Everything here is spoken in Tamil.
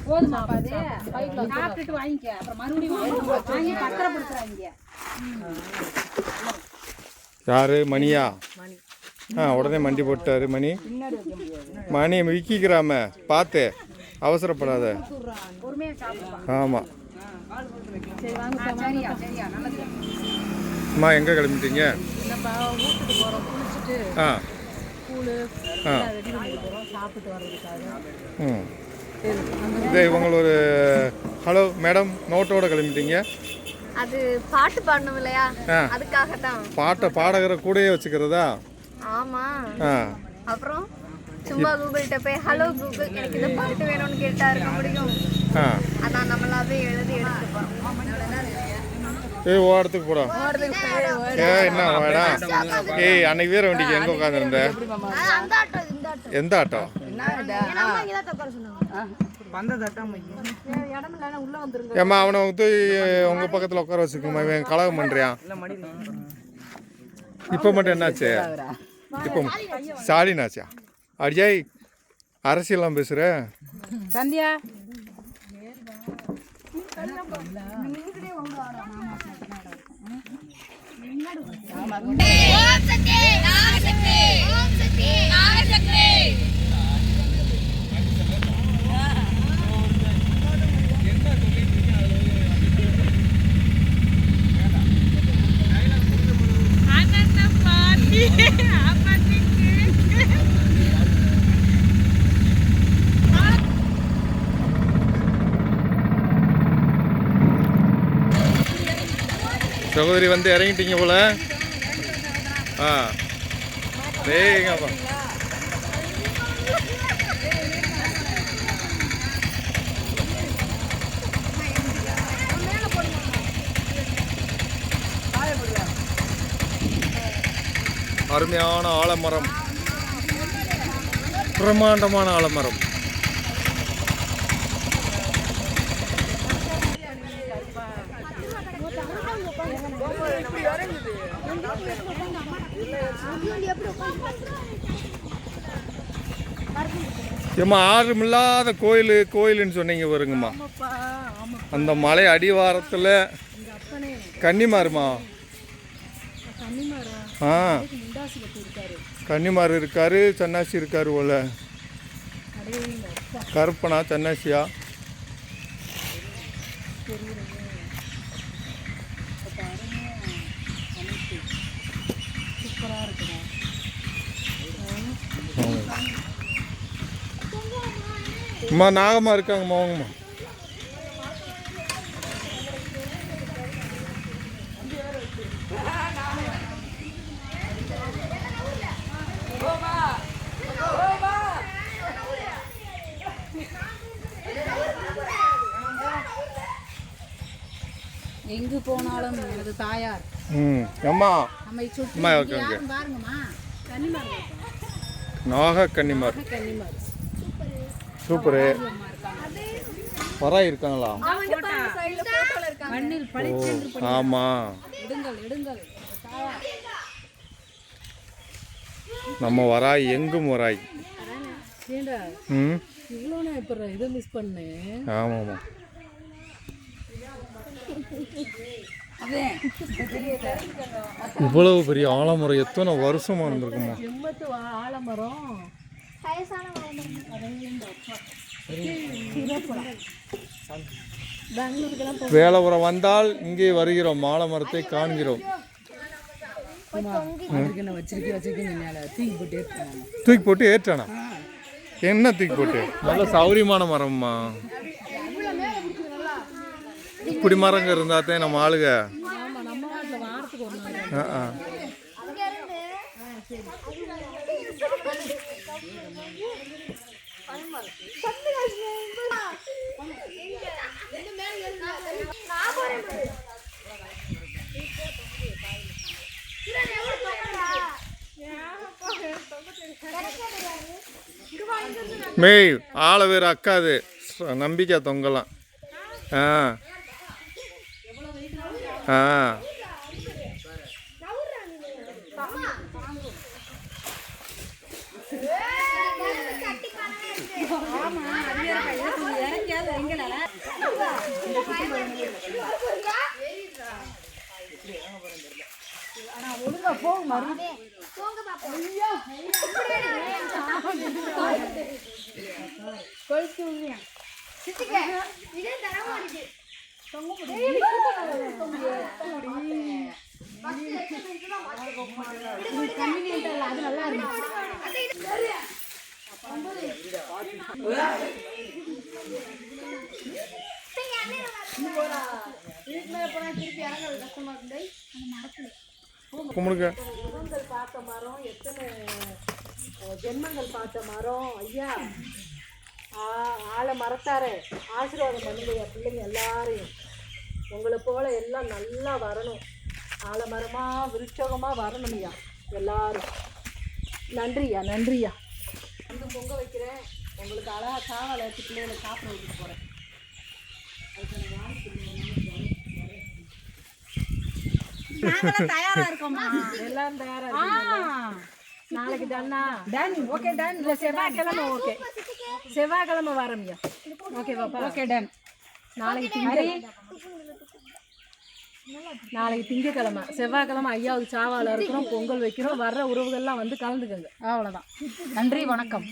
போதுமாப்பா அது சாப்பிட்டுட்டு வாங்கிக்க. அப்புறம் மறுபடியும் வாங்கி பத்திரப்படுத்துறாங்க. யாரு மணியா? உடனே மண்டி போட்டாரு மணி. மணி விக்கிக்கிறாம பார்த்து அவசரப்படாத. ஆமாம். அம்மா எங்கே கிளம்பிட்டீங்க? ஆ இது இவங்க ஒரு ஹலோ மேடம் நோட்டோட கிளம்பிட்டீங்க. அது பாட்டு பாடணும் இல்லையா, அதுக்காக தான். பாட்டை பாடகரை கூடயே வச்சுக்கிறதா? ஆமா. அப்புறம் சும்மா கூகுள்கிட்ட போய் ஹலோ கூகுள் எனக்கு இந்த பாட்டு வேணும்னு கேட்டா இருக்க முடியும். அதான் நம்மளாவே எழுதி எடுத்துப்போம். ஓடத்துக்கு போடா. என்ன வாடா? அன்னைக்கு வேற வண்டிக்கு எங்க உட்காந்துருந்த? எந்த ஆட்டோ? ஏம்மா அவனை வந்து உங்க பக்கத்துல உட்கார வச்சுக்கோமா. இவன் கலகம் பண்றியான். இப்ப மட்டும் என்னாச்சு? இப்போ ஸ்டாலினாச்சா? அடியாய் அரசியல்லாம் பேசுற சந்தியா. சகோதரி வந்து இறங்கிட்டீங்க போல. டேங்கப்பா. அருமையான ஆலமரம், பிரம்மாண்டமான ஆலமரம். ஏம்மா ஆறும் இல்லாத கோயிலுன்னு சொன்னீங்க வருங்கம்மா. அந்த மலை அடிவாரத்தில் கன்னிமாருமா? கன்னிமார் இருக்காரு, சன்னாசி இருக்காரு போல. கருப்பனா சன்னாசியா? அம்மா நாகம்மா இருக்காங்கம்மா, வாங்கம்மா. எங்கு போனாலும் எனது தாயார். அம்மா நம்மை சுற்றி பாருங்கம்மா. கன்னிமார், நாக கன்னிமார். சூப்பரு. வராய் இருக்காங்களா? ஆமா. நம்ம வராய் எங்கும் வராய். ஆமாமா. இவ்வளவு பெரிய ஆலமரம் எத்தனை வருஷமா இருந்திருக்குமா? ஆலமரம் வேலபுரம் வந்தால் இங்கே வருகிறோம், ஆலமரத்தை காண்கிறோம். தூக்கி போட்டு ஏற்றானா? என்ன தூக்கி போட்டு? நல்ல சௌரியமான மரம்மா. இப்படி மரங்க இருந்தாத்தே நம்ம ஆளுக. மேய் ஆளை வேறு அக்காது, நம்பிக்கை தொங்கலாம். ஒழுங்கா போங்க அது நல்லா இருக்கு. கும்பிடுங்க. பார்த்த மரம் எத்தனை ஜென்மங்கள் பார்த்த மரம் ஐயா. ஆளை மறத்தாரு ஆசீர்வாதம் பண்ணுங்க பிள்ளைங்க எல்லாரையும். உங்களை போல எல்லாம் நல்லா வரணும். ஆலமரமா விருட்சகமா வரணும் ஐயா எல்லாரும். நன்றியா நன்றியா. வந்து பொங்க வைக்கிறேன். உங்களுக்கு அழகா சாவலை எடுத்து பிள்ளைகளை சாப்பிட வைக்கிட்டு போகிறேன். தயாரா இருக்கோம்மா. எல்லாரும் தயாரா இருக்கோம். நாளைக்கு தானா? டன். Okay done. இல்லை செவ்வாய்க்கிழமை. ஓகே செவ்வாய்க்கிழமை வரமியா. ஓகேவா? Okay done. நாளைக்கு திங்கக்கிழமை. செவ்வாய்க்கிழமை ஐயாவுக்கு சாவால இருக்கிறோம், பொங்கல் வைக்கிறோம். வர்ற உறவுகள்லாம் வந்து கலந்துக்கங்க. அவ்வளோதான். நன்றி வணக்கம்.